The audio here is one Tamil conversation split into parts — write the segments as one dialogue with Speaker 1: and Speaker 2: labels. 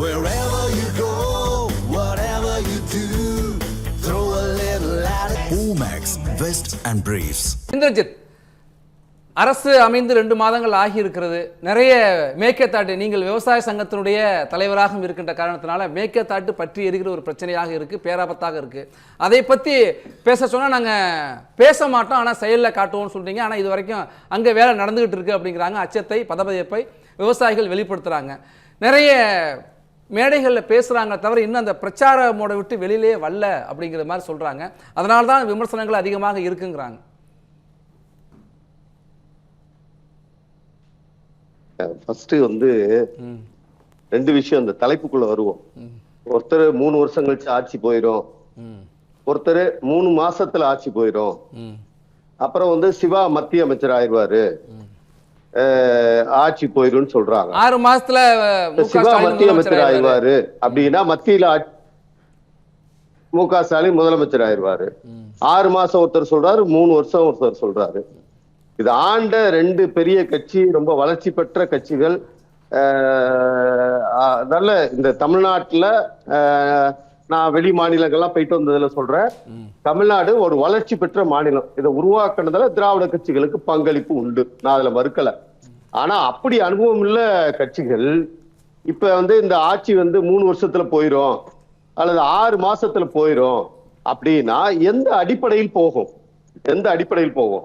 Speaker 1: Wherever you go, whatever you do, throw a little at it. Omax, Vest and Briefs.
Speaker 2: Indrajit, அரசு அமைந்து 2 மாதங்கள் ஆகியிருக்கிறது. நிறைய மேற்கத்தாட்டு, நீங்கள் விவசாய சங்கத்தினுடைய தலைவராகவும் இருக்கின்ற காரணத்தினால மேற்கத்தாட்டு பற்றி எரிகிற ஒரு பிரச்சனையாக இருக்குது, பேராபத்தாக இருக்குது. அதை பற்றி பேச சொன்னால் நாங்கள் பேச மாட்டோம், ஆனால் செயலில் காட்டுவோம்னு சொல்கிறீங்க. ஆனால் இது வரைக்கும் அங்கே வேலை நடந்துகிட்டு இருக்குது அப்படிங்கிறாங்க. அச்சத்தை, பதபதைப்பை விவசாயிகள் வெளிப்படுத்துகிறாங்க. நிறைய மேடைகளில் பேசுகிறாங்க தவிர இன்னும் அந்த பிரச்சார மோட விட்டு வெளியிலே வரல அப்படிங்கிற மாதிரி சொல்கிறாங்க. அதனால தான் விமர்சனங்கள் அதிகமாக இருக்குங்கிறாங்க.
Speaker 3: ஃபர்ஸ்ட் வந்து 2 விஷயம் இந்த தலைப்புக்குள்ள வருவோம். ஒருத்தர் 3 வருஷம் கழிச்சு ஆட்சி போயிடும், ஒருத்தர் 3 மாசத்துல ஆட்சி போயிடும். அப்புறம் வந்து சிவா மத்திய அமைச்சர் ஆயிடுவாரு, ஆட்சி போயிடும் சொல்றாங்க.
Speaker 2: 6 மாசத்துல
Speaker 3: சிவா மத்திய அமைச்சர் ஆயிடுவாரு அப்படின்னா மத்தியில மு.க. ஸ்டாலின் முதலமைச்சர் ஆயிடுவாரு. 6 மாசம் ஒருத்தர் சொல்றாரு, 3 வருஷம் ஒருத்தர் சொல்றாரு. இது ஆண்ட 2 பெரிய கட்சி, ரொம்ப வளர்ச்சி பெற்ற கட்சிகள். நல்ல இந்த தமிழ்நாட்டுல நான் வெளி மாநிலங்கள்லாம் போயிட்டு வந்ததுல சொல்றேன், தமிழ்நாடு ஒரு வளர்ச்சி பெற்ற மாநிலம். இதை உருவாக்குனதுல திராவிட கட்சிகளுக்கு பங்களிப்பு உண்டு, நான் அதுல மறுக்கல. ஆனா அப்படி அனுபவம் உள்ள கட்சிகள் இப்ப வந்து இந்த ஆட்சி வந்து 3 வருஷத்துல போயிரும் அல்லது 6 மாசத்துல போயிரும் அப்படின்னா எந்த அடிப்படையில் போகும்? எந்த அடிப்படையில் போகும்?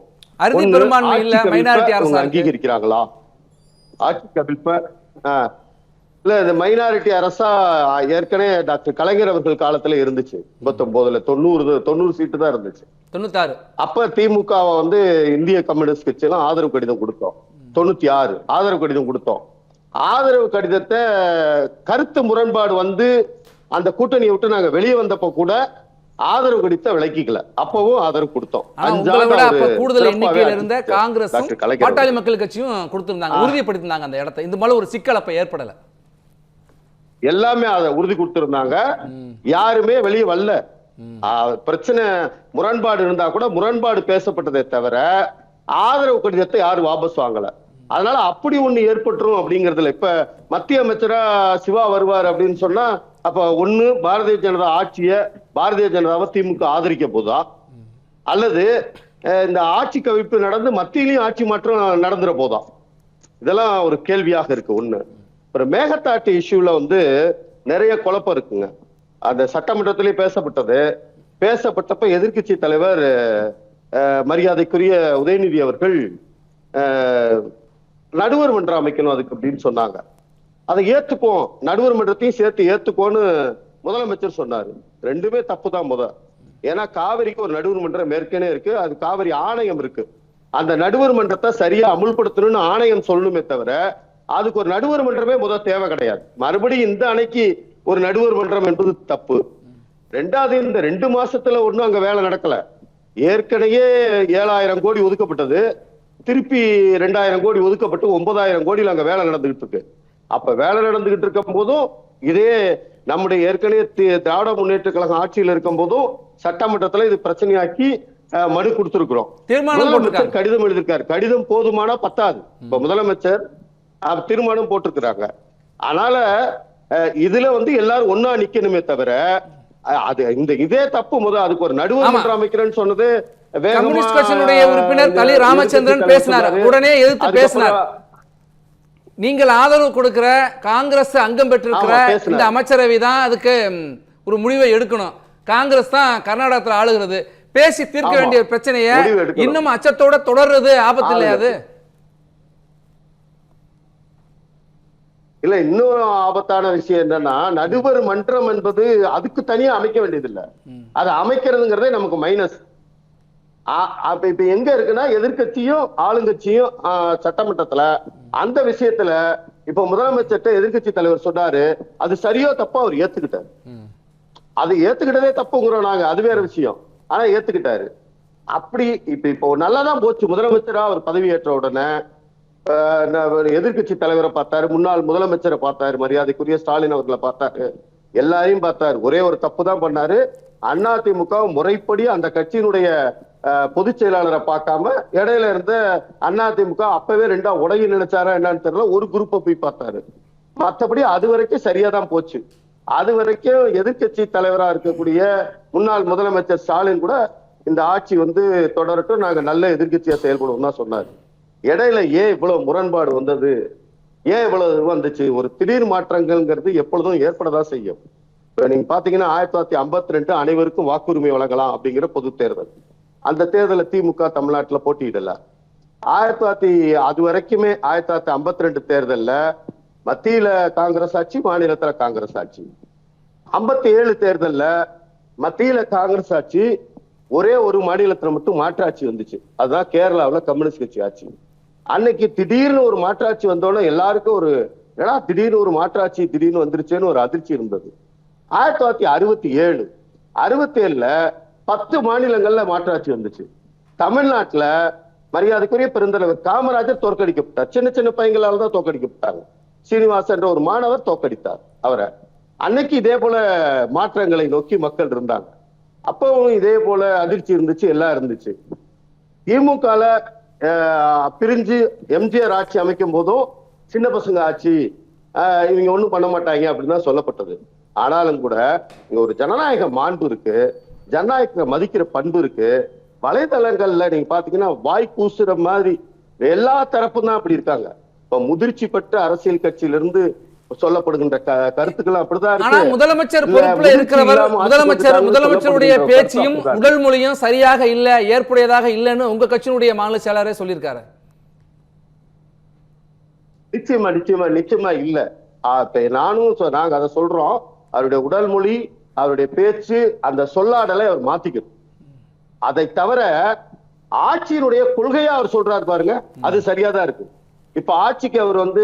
Speaker 3: அங்கீகரிக்கிறாங்களா ஆட்சி கவிழ்ப்ப? இல்ல இந்த மைனாரிட்டி அரசா ஏற்கனவே டாக்டர் கலைஞர் அவர்கள் காலத்துல இருந்துச்சு. 1999ல 90 சீட்டு தான் இருந்துச்சு.
Speaker 2: 96
Speaker 3: அப்ப திமுக வந்து இந்திய கம்யூனிஸ்ட் கட்சி எல்லாம் ஆதரவு கடிதம் கொடுத்தோம். 96 ஆதரவு கடிதம் கொடுத்தோம். ஆதரவு கடிதத்தை கருத்து முரண்பாடு வந்து அந்த கூட்டணியை விட்டு நாங்க வெளியே வந்தப்ப கூட ஆதரவு கடிதத்தை விளக்கிக்கல, அப்பவும் ஆதரவு கொடுத்தோம்.
Speaker 2: கூடுதல் எண்ணிக்கையில் இருந்த காங்கிரஸ் பாட்டாளி மக்கள் கட்சியும் கொடுத்திருந்தாங்க, உறுதிப்படுத்தினாங்க அந்த இடத்தை. இந்த மாதிரி ஒரு சிக்கல் அப்ப ஏற்படல,
Speaker 3: எல்லாமே அதை உறுதி கொடுத்திருந்தாங்க. யாருமே வெளியே வரல. பிரச்சனை முரண்பாடு இருந்தா கூட முரண்பாடு பேசப்பட்டதை தவிர ஆதரவு கடிதத்தை யாரும் வாபஸ் வாங்கல. அதனால அப்படி ஒண்ணு ஏற்பட்டுரும் அப்படிங்கறதுல இப்ப மத்திய அமைச்சரா சிவா வருவார் அப்படின்னு சொன்னா அப்ப ஒண்ணு பாரதிய ஜனதா ஆட்சிய பாரதிய ஜனதாவை திமுக ஆதரிக்க போதா, அல்லது இந்த ஆட்சி கவிழ்ப்பு நடந்து மத்தியிலையும் ஆட்சி மாற்றம் நடந்துற போதா? இதெல்லாம் ஒரு கேள்வியாக இருக்கு. ஒண்ணு. ஒரு மேகதாட்டு இஷ்யூல வந்து நிறைய குழப்பம் இருக்குங்க. அந்த சட்டமன்றத்திலே பேசப்பட்டப்ப எதிர்கட்சி தலைவர் மரியாதைக்குரிய உதயநிதி அவர்கள் நடுவர் மன்றம் அமைக்கணும் அதுக்கு அப்படின்னு சொன்னாங்க. அதை ஏத்துக்கும், நடுவர் மன்றத்தையும் சேர்த்து ஏத்துக்கோன்னு முதலமைச்சர் சொன்னாரு. 2மே தப்பு தான். ஏன்னா காவிரிக்கு ஒரு நடுவர் மன்றம் ஏற்கனவே இருக்கு, அது காவிரி ஆணையம் இருக்கு. அந்த நடுவர் மன்றத்தை சரியா அமுல்படுத்தணும்னு ஆணையம் சொல்லணுமே தவிர அதுக்கு ஒரு நடுவர் மன்றமே தேவை கிடையாது. மறுபடியும் இந்த அணைக்கு ஒரு நடுவர் மன்றம் என்பது தப்பு. 2வது, இந்த 2 மாசத்துல ஒண்ணும் அங்க வேலை நடக்கல. ஏற்கனவே 7000 கோடி ஒதுக்கப்பட்டது, திருப்பி 2000 கோடி ஒதுக்கப்பட்டு 9000 கோடியில் அங்க வேலை நடந்துகிட்டு இருக்கு. அப்ப வேலை நடந்துகிட்டு இருக்கும் போதும் இதே நம்முடைய ஏற்கனவே திராவிட முன்னேற்ற கழகம் ஆட்சியில் இருக்கும் போதும் சட்டமன்றத்துல இது பிரச்சனையாக்கி மனு கொடுத்திருக்கிறோம். முதலமைச்சர் கடிதம் எழுதியிருக்காரு. கடிதம் போதுமானா பத்தாது. இப்ப முதலமைச்சர் தீர்மானம் போட்டிருக்கிறாங்க. அதனால இதுல வந்து எல்லாரும் ஒன்னா நிக்கணுமே தவிர அது இந்த இதே தப்பு. அதுக்கு ஒரு நடுவர் மன்றம் அமைக்கிறேன்னு சொன்னது
Speaker 2: கம்யூனிஸ்ட் கட்சியினுடைய உறுப்பினர் தலி ராமச்சந்திரன் பேசினார், உடனே எதிர்த்து பேசினார். நீங்கள் ஆதரவு கொடுக்கிற காங்கிரஸ் அங்கம் பெற்றிருக்கிற இந்த அமைச்சரவை தான் அதுக்கு ஒரு முடிவை எடுக்கணும். காங்கிரஸ் தான் கர்நாடகத்தில் ஆளுகிறது. பேசி தீர்க்க வேண்டிய பிரச்சனையை இன்னும் அச்சத்தோட தொடர்றது ஆபத்து இல்லையாது?
Speaker 3: இல்ல, இன்னொரு ஆபத்தான விஷயம் என்னன்னா, நடுவர் மன்றம் என்பது அதுக்கு தனியா அமைக்க வேண்டியது இல்ல. அதை அமைக்கிறதுங்கிறதே நமக்கு மைனஸ். இப்ப எங்க இருக்குன்னா எதிர்கட்சியும் ஆளுங்கட்சியும் சட்டமன்றத்துல அந்த விஷயத்துல இப்ப முதலமைச்சர்கிட்ட எதிர்கட்சி தலைவர் சொன்னாரு, அது சரியோ தப்போ அவர் ஏத்துக்கிட்டாரு. அது ஏத்துக்கிட்டதே தப்புங்கிறோம் நாங்க, அது வேற விஷயம். ஆனா ஏத்துக்கிட்டாரு. அப்படி இப்போ நல்லாதான் போச்சு. முதலமைச்சரா அவர் பதவியேற்ற உடனே எதிர்கட்சி தலைவரை பார்த்தாரு, முன்னாள் முதலமைச்சரை பார்த்தாரு, மரியாதைக்குரிய ஸ்டாலின் அவர்களை பார்த்தாரு, எல்லாரையும் பார்த்தாரு. ஒரே ஒரு தப்பு தான் பண்ணாரு. அதிமுக முறைப்படி அந்த கட்சியினுடைய பொதுச் செயலாளரை பார்க்காம இடையில இருந்த அதிமுக அப்பவே 2ஆ உடைய நினைச்சாரா என்னன்னு தெரியல, ஒரு குரூப்பை போய் பார்த்தாரு. மற்றபடி அது வரைக்கும் சரியா தான் போச்சு. அது வரைக்கும் எதிர்க்கட்சி தலைவரா இருக்கக்கூடிய முன்னாள் முதலமைச்சர் ஸ்டாலின் கூட இந்த ஆட்சி வந்து தொடரட்டும், நாங்க நல்ல எதிர்க்கட்சியா செயல்படுவோம் தான் சொன்னாரு. இடையில ஏன் இவ்வளவு முரண்பாடு வந்தது, ஏன் இவ்வளவு வந்துச்சு? ஒரு திடீர் மாற்றங்கள்ங்கிறது எப்பொழுதும் ஏற்படதான் செய்யும். இப்ப நீங்க பாத்தீங்கன்னா 1952 அனைவருக்கும் வாக்குரிமை வழங்கலாம் அப்படிங்கிற பொது தேர்தல். அந்த தேர்தலை திமுக தமிழ்நாட்டுல போட்டியிடல. அது வரைக்குமே 1952 தேர்தல்ல மத்தியில காங்கிரஸ் ஆட்சி, மாநிலத்துல காங்கிரஸ் ஆட்சி. 57 தேர்தல்ல மத்தியில காங்கிரஸ் ஆட்சி, ஒரே ஒரு மாநிலத்துல மட்டும் மாற்றாட்சி வந்துச்சு. அதுதான் கேரளாவில் கம்யூனிஸ்ட் கட்சி ஆட்சி. அன்னைக்கு திடீர்னு ஒரு மாற்றாட்சி வந்தோடனே எல்லாருக்கும் ஒரு திடீர்னு ஒரு மாற்றாட்சி திடீர்னு வந்துருச்சேன்னு ஒரு அதிர்ச்சி இருந்தது. 1967 67ல 10 மாநிலங்கள்ல மாற்றாட்சி வந்துச்சு. தமிழ்நாட்டுல மரியாதைக்குரிய பெருந்தலைவர் காமராஜர் தோற்கடிக்கப்பட்டார். சின்ன சின்ன பையங்களால தான் தோற்கடிக்கப்பட்டாங்க. சீனிவாசன் என்ற ஒரு மாணவர் தோற்கடித்தார் அவரை. அன்னைக்கு இதே போல மாற்றங்களை நோக்கி மக்கள் இருந்தாங்க. அப்பவும் இதே போல அதிர்ச்சி இருந்துச்சு, எல்லாம் இருந்துச்சு. திமுகல பிரிஞ்சு எம்ஜிஆர் ஆட்சி அமைக்கும் போதும் சின்ன பசங்க ஆட்சி, இவங்க ஒண்ணும் பண்ண மாட்டாங்க அப்படின்னு தான் சொல்லப்பட்டது. ஆனாலும் கூட இங்க ஒரு ஜனநாயக மாண்பு இருக்கு, ஜனநாயக மதிக்கிற பண்பு இருக்கு. வலைதளங்கள்ல நீங்க பாத்தீங்கன்னா வாய் கூசுற மாதிரி எல்லா தரப்பும் தான் அப்படி இருக்காங்க. இப்ப முதிர்ச்சி பெற்ற அரசியல் கட்சியிலிருந்து சொல்லப்படுகின்ற கருத்துக்கள் அப்படிதான் இருக்கு.
Speaker 2: ஆனா முதலமைச்சர் பொறுப்புல இருக்கிறவர் முதலமைச்சருடைய பேச்சையும் உடல் மொழியும் சரியாக இல்ல, ஏற்புடையதாக இல்லைன்னு உங்க கட்சியினுடைய மாநில செயலாளரே சொல்லியிருக்காரு.
Speaker 3: நிச்சயமா இல்ல. நாங்க அதை சொல்றோம். அவருடைய உடல் மொழி, அவருடைய பேச்சு, அந்த சொல்லாடலை அவர் மாத்திக்கணும். அதை தவிர ஆட்சியினுடைய கொள்கையா அவர் சொல்றாரு பாருங்க, அது சரியாதான் இருக்கு. இப்ப ஆட்சிக்கு அவர் வந்து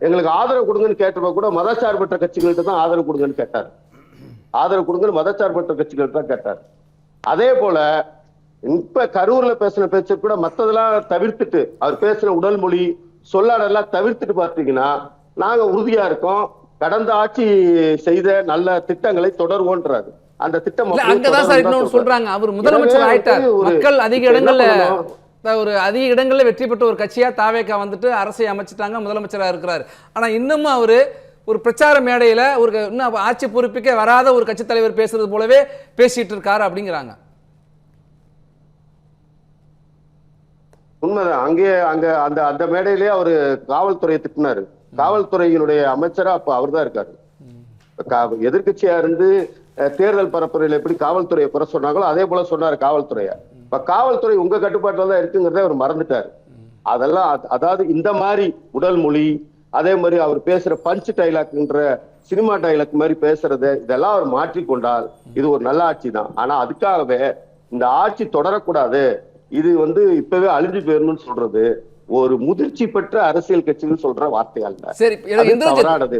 Speaker 3: எங்களுக்கு ஆதரவு கொடுங்கன்னு கேட்டப்ப கூட மதச்சார்பற்ற கட்சிகள்கிட்ட தான் ஆதரவு கொடுங்கன்னு கேட்டார். ஆதரவு கொடுங்கன்னு மதச்சார்பற்ற கட்சிகள்கிட்ட தான் கேட்டார். அதே போல இப்ப கரூர்ல பேசின பேச்சு கூட மத்ததெல்லாம் தவிர்த்துட்டு, அவர் பேசுற உடல் மொழி சொல்லாடெல்லாம் தவிர்த்துட்டு பார்த்தீங்கன்னா நாங்க உறுதியா இருக்கோம், கடந்த ஆட்சி செய்த நல்ல திட்டங்களை தொடர்வோன்றாரு. அந்த திட்டம்
Speaker 2: அங்கதான் சார் இன்னொன்னு சொல்றாங்க, அவர் முதலமைச்சர் ஆயிட்டார், மக்கள் அதிக இடங்கள்ல வெற்றி பெற்ற ஒரு கட்சியா தாவேகா வந்துட்டு அரசை அமைச்சிட்டாங்க, முதலமைச்சரா இருக்கிறாரு. ஆனா இன்னமும் அவரு ஒரு பிரச்சார மேடையில ஒரு இன்னும் ஆட்சி பொறுப்புக்கே வராத ஒரு கட்சி தலைவர் பேசுறது போலவே பேசிட்டு இருக்காரு அப்படிங்கிறாங்க.
Speaker 3: உண்மைதான். அந்த மேடையிலேயே அவரு காவல்துறையை திட்டினாரு. காவல்துறையினுடைய அமைச்சரா அப்ப அவர் தான் இருக்காரு. எதிர்கட்சியா இருந்து தேர்தல் பரப்புரையில எப்படி காவல்துறையை குறை சொன்னாங்களோ அதே போல சொன்னாரு காவல்துறைய. இப்ப காவல்துறை உங்க கட்டுப்பாட்டுல தான் இருக்குங்கிறத அவர் மறந்துட்டாரு. அதெல்லாம் அதாவது இந்த மாதிரி உடல் மொழி, அதே மாதிரி அவர் பேசுற பஞ்ச் டைலாக்ன்ற சினிமா டைலாக் மாதிரி பேசுறது, இதெல்லாம் அவர் மாற்றிக்கொண்டால் இது ஒரு நல்ல ஆட்சி தான். ஆனா அதுக்காகவே இந்த ஆட்சி தொடரக்கூடாது, இது வந்து இப்பவே அழிஞ்சு போயிடணும்னு சொல்றது ஒரு முதிர்ச்சி பெற்ற அரசியல் கட்சிகள் சொல்ற வார்த்தைகள்.
Speaker 2: சரி,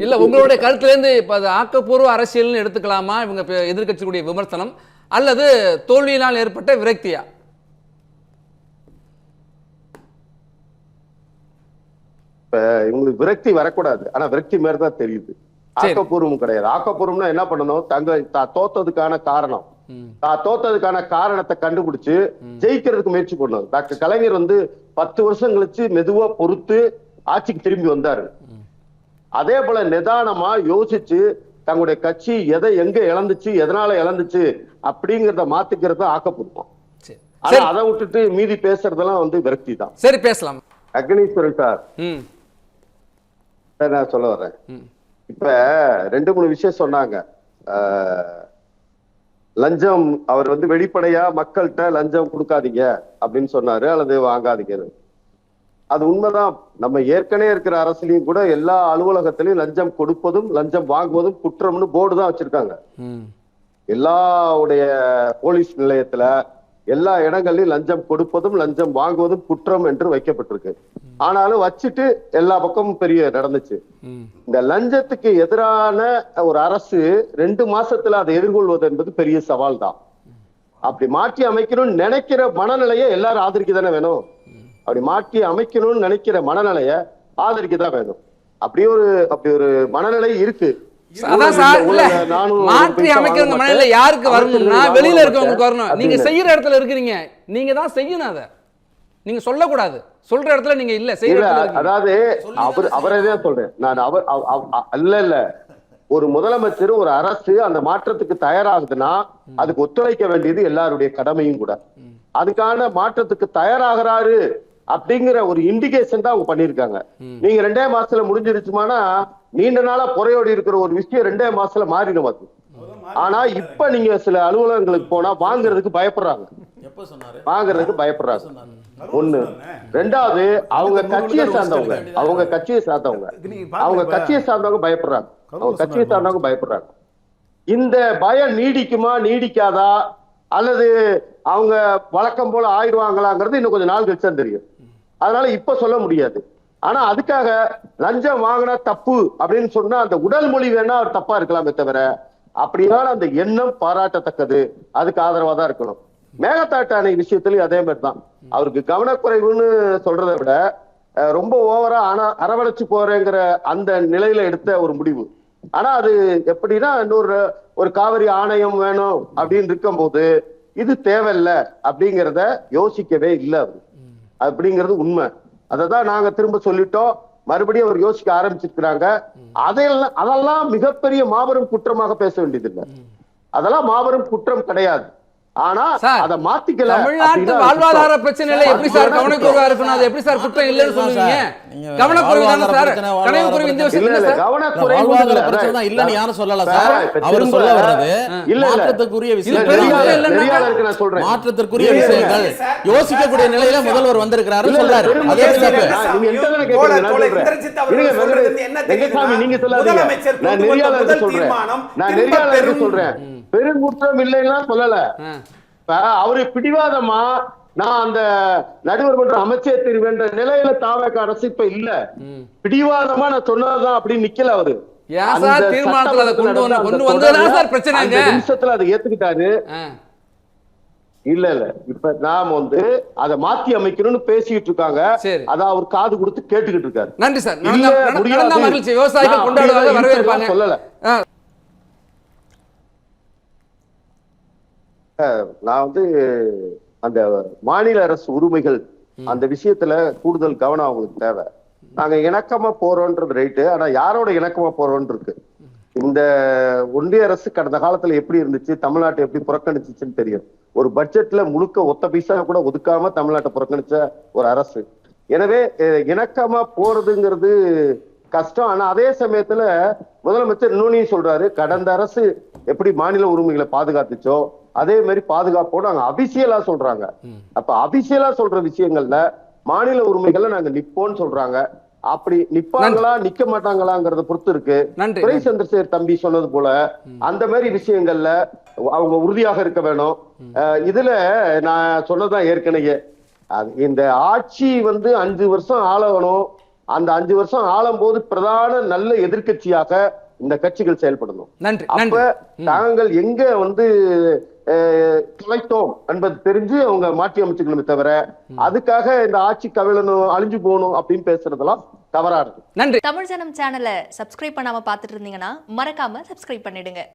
Speaker 2: இல்ல உங்களுடைய கருத்துல இருந்து இப்ப அது ஆக்கப்பூர்வ அரசியல்னு எடுத்துக்கலாமா இவங்க எதிர்கட்சியுடைய விமர்சனம், அல்லது தோல்வியினால் ஏற்பட்ட விரக்தியா?
Speaker 3: இப்ப இவங்களுக்கு விரக்தி வரக்கூடாது, ஆனா விரக்தி மாதிரி தான் தெரியுது. ஆக்கப்பூர்வம் கிடையாது. ஆக்கப்பூர்வம்னா என்ன பண்ணணும், தோத்ததுக்கான காரணம், தோத்ததுக்கான காரணத்தை கண்டுபிடிச்சு ஜெயிக்கிறதுக்கு முயற்சி பண்ணணும். டாக்டர் கலைஞர் வந்து 10 வருஷம் கழிச்சு மெதுவா பொறுத்து ஆட்சிக்கு திரும்பி வந்தாரு. அதே போல நிதானமா யோசிச்சு தங்களுடைய கட்சி எதை எங்க இழந்துச்சு, எதனால இழந்துச்சு அப்படிங்கறத மாத்திக்கிறத ஆக்கப்பூர்வம். ஆனா அதை விட்டுட்டு மீதி பேசுறதெல்லாம் வந்து விரக்தி தான்.
Speaker 2: சரி, பேசலாம்.
Speaker 3: அக்னீஸ்வரன் சார், நான் சொல்ல வர்றேன். இப்ப 2-3 விஷயம் சொன்னாங்க. லஞ்சம், அவர் வந்து வெளிப்படையா மக்கள்கிட்ட லஞ்சம் கொடுக்காதீங்க அப்படின்னு சொன்னாரு, அல்லது வாங்காதீங்கன்னு. அது உண்மைதான். நம்ம ஏற்கனவே இருக்கிற அரசுலயும் கூட எல்லா அலுவலகத்திலையும் லஞ்சம் கொடுப்பதும் லஞ்சம் வாங்குவதும் குற்றம்னு போர்டு தான் வச்சிருக்காங்க. எல்லாவுடைய போலீஸ் நிலையத்துல எல்லா இடங்கள்லயும் லஞ்சம் கொடுப்பதும் லஞ்சம் வாங்குவதும் குற்றம் என்று வைக்கப்பட்டிருக்கு. ஆனாலும் வச்சுட்டு எல்லா பக்கமும் பெரிய நடந்துச்சு. இந்த லஞ்சத்துக்கு எதிரான ஒரு அரசு 2 மாசத்துல அதை எதிர்கொள்வது என்பது பெரிய சவால் தான். அப்படி மாற்றி அமைக்கணும்னு நினைக்கிற மனநிலையை எல்லாரும் ஆதரிக்க தானே வேணும். அப்படி மாற்றி அமைக்கணும்னு நினைக்கிற மனநிலையை ஆதரிக்க தான் வேணும். அப்படி ஒரு மனநிலை இருக்கு.
Speaker 2: மாற்றி அமைக்கிற மனநிலை யாருக்கு வரணும்னா வெளியில இருக்கவங்களுக்கு வரணும். நீங்க செய்யற இடத்துல இருக்கிறீங்க, நீங்க தான் செய்யணும். அதை நீங்க சொல்லக்கூடாது. சொல்ற இடத்துல நீங்க இல்ல, செய்யற
Speaker 3: இல்ல,
Speaker 2: இடத்துல இருக்கீங்க.
Speaker 3: அதாவது அவரே சொல்றேன் நான். இல்ல ஒரு முதலமைச்சர், ஒரு அரசு அந்த மாற்றத்துக்கு தயாராகுதுன்னா அதுக்கு ஒத்துழைக்க வேண்டியது எல்லாருடைய கடமையும் கூட. அதுக்கான மாற்றத்துக்கு தயாராகிறாரு அப்படிங்கிற ஒரு இண்டிகேஷன் தான் அவங்க பண்ணிருக்காங்க. நீங்க 2 மாசத்துல முடிஞ்சிருச்சுமானா நீண்ட நாளா புறையோடி இருக்கிற ஒரு விஷயம் 2 மாசத்துல மாறிடும் அது. ஆனா இப்ப நீங்க சில அலுவலகங்களுக்கு போனா வாங்குறதுக்கு பயப்படுறாங்க. ஒண்ணு. ரெண்டாவது, அவங்க கட்சியை சார்ந்தவங்க பயப்படுறாங்க. இந்த பயம் நீடிக்குமா நீடிக்காதா, அல்லது அவங்க வழக்கம் போல ஆயிடுவாங்களாங்கிறது இன்னும் கொஞ்சம் நாள் கழிச்சு தான் தெரியும். அதனால இப்ப சொல்ல முடியாது. ஆனா அதுக்காக லஞ்சம் வாங்கினா தப்பு அப்படின்னு சொன்னா அந்த உடல் மொழி வேணா அவர் தப்பா இருக்கலாமே தவிர, அப்படியான அந்த எண்ணம் பாராட்டத்தக்கது, அதுக்கு ஆதரவா தான் இருக்கணும். மேகதாட்டு அணை விஷயத்திலயும் அதே மாதிரி தான். அவருக்கு கவனக்குறைவுன்னு சொல்றதை விட ரொம்ப ஓவரா அரவணைச்சு போறேங்கிற அந்த நிலையில எடுத்த ஒரு முடிவு. ஆனா அது எப்படின்னா, ஒரு காவிரி ஆணையம் வேணும் அப்படின்னு இருக்கும் போது இது தேவையில்லை அப்படிங்கிறத யோசிக்கவே இல்லை அவரு. அப்படிங்கிறது உண்மை. அததான் நாங்க திரும்ப சொல்லிட்டோம். மறுபடியும் அவர் யோசிக்க ஆரம்பிச்சிருக்கிறாங்க. அதெல்லாம் மிகப்பெரிய மாபெரும் குற்றமாக பேச வேண்டியதில்லை. அதெல்லாம் மாபெரும் குற்றம் கிடையாது. ஆனா அத மாத்திக்கல.
Speaker 2: தமிழ்நாட்டு வாழ்வாதார பிரச்சனையில எப்படி சார் கவனக்குறைவா இருக்கணும்? அது எப்படி சார் குற்றம் இல்லைன்னு சொல்லுவீங்க? கவனக்குறைவு தானே சார். கவனக்குறைவு இந்த விஷயம் இல்ல சார்.
Speaker 4: வாழ்வாதார பிரச்சனை தான் இல்லன்னு யாரும் சொல்லல சார். அவர் சொல்ல வர்றது மாற்றத்துக்குரிய விஷயங்கள்,
Speaker 3: நான் சொல்றேன்
Speaker 4: மாற்றத்திற்குரிய விஷயங்கள் யோசிக்கக்கூடிய நிலையில முதல்வர் வந்திருக்கிறாரு சொல்றாரு. அதே
Speaker 3: நீங்க எந்த கேக்குறீங்க? நான் சொல்றேன். நீங்க சொல்லாதீங்க. நான் நெறியாளருக்கு சொல்றேன். பெருங்குற்றம் இல்லைன்னா சொல்லல. அவரு பிடிவாதமா நான் அந்த நடுவர் மன்ற அமைச்சர் தெரிவுன்ற நிலையில தாவேக அரசு இப்ப இல்ல. பிடிவாதமா நான் சொன்னதுதான் அப்படின்னு நிக்கல அவரு. நிமிஷத்துல அதை ஏத்துக்கிட்டாரு. இல்ல இப்ப நாம அதை மாத்தி அமைக்கணும்னு பேசிட்டு இருக்காங்க. அத அவர் காது கொடுத்து கேட்டுக்கிட்டு இருக்காரு.
Speaker 2: நன்றி சார். விவசாயிகள் கொண்டாடுவாங்க, வரவேற்பாங்க.
Speaker 3: சொல்லல. நான் அந்த மாநில அரசு உரிமைகள் அந்த விஷயத்துல கூடுதல் கவனம் அவங்களுக்கு தேவை. நாங்க இணக்கமா போறோம்ன்றது ரைட்டு. ஆனா யாரோட இணக்கமா போறோம்னு இருக்கு. இந்த ஒன்றிய அரசு கடந்த காலத்துல எப்படி இருந்துச்சு, தமிழ்நாட்டை எப்படி புறக்கணிச்சுன்னு தெரியும். ஒரு பட்ஜெட்ல முழுக்க ஒத்த பைசா கூட ஒதுக்காம தமிழ்நாட்டை புறக்கணிச்ச ஒரு அரசு. எனவே இணக்கமா போறதுங்கிறது கஷ்டம். ஆனா அதே சமயத்துல முதலமைச்சர் இன்னொன்னையும் சொல்றாரு, கடந்த அரசு எப்படி மாநில உரிமைகளை பாதுகாத்துச்சோ அதே மாதிரி பாதுகாப்போடு நாங்க அபிஷியலா சொல்றாங்க. அப்ப அபிஷியலா சொல்ற விஷயங்கள்ல மாநில உரிமைகள்ல நாங்க நிப்போம்னு சொல்றாங்க. அப்படி நிப்பாங்களா நிக்க மாட்டாங்களாங்கிறத பொறுத்து இருக்கு. துரை சந்திரசேகர் தம்பி சொன்னது போல அந்த மாதிரி விஷயங்கள்ல அவங்க உறுதியாக இருக்க வேணும். இதுல நான் சொன்னதான் ஏற்கனவே, இந்த ஆட்சி 5 வருஷம் ஆளணும். அந்த 5 வருஷம் ஆளும் போது பிரதான நல்ல எதிர்க்கட்சியாக இந்த கட்சிகள் செயல்படணும். அப்ப தாங்கள் எங்க தொலைத்தோம் என்பது தெரிஞ்சு அவங்க மாற்றி அமைச்சுக்கணுமே தவிர அதுக்காக இந்த ஆட்சி கவிழணும், அழிஞ்சு போகணும் அப்படின்னு பேசுறதெல்லாம் தவறா இருக்கு.
Speaker 2: நன்றி.
Speaker 5: தமிழ் ஜனம் சேனலை சப்ஸ்கிரைப் பண்ணாம பாத்துட்டு இருந்தீங்கன்னா மறக்காம சப்ஸ்கிரைப் பண்ணிடுங்க.